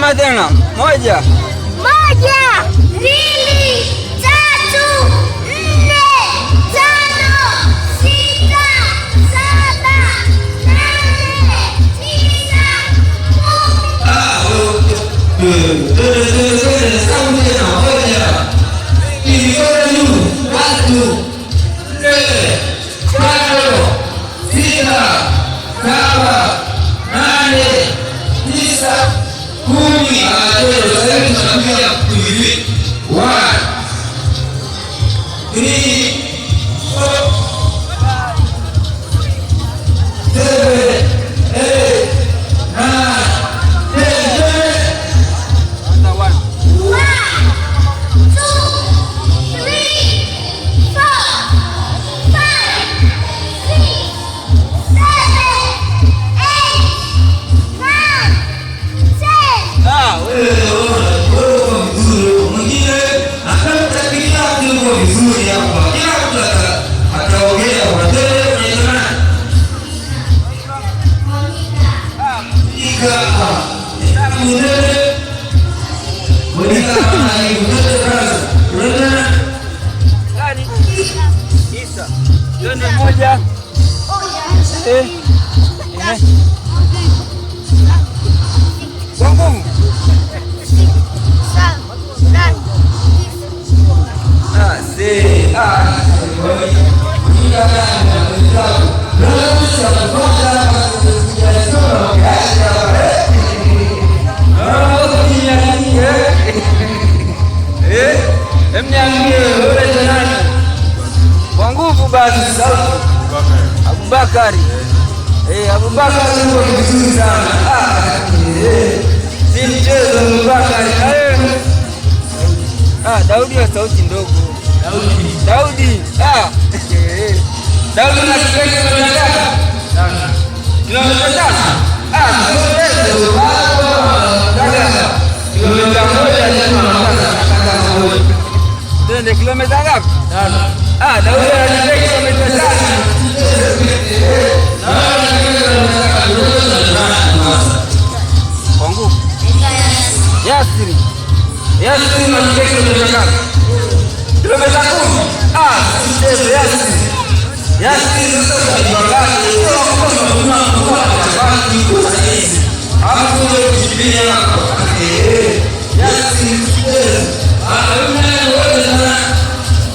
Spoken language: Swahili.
Sema tena. Moja. Moja, mbili, tatu, nne, tano, sita, saba, nane, tisa, Moja. Kwa nguvu. Kwa nguvu basi. Abubakari. Abubakari ndio vizuri sana. Si mchezo Abubakari. Daudi wa sauti ndogo. Daudi. Daudi na kipekee tunataka. Tunataka. Kilomita moja twende kilomita ngapi? Daudi anataka kilomita 5. Kwa nguvu. Yasiri anataka kilomita ngapi? Kilomita 10. Mchezo Yasiri. Yasiri.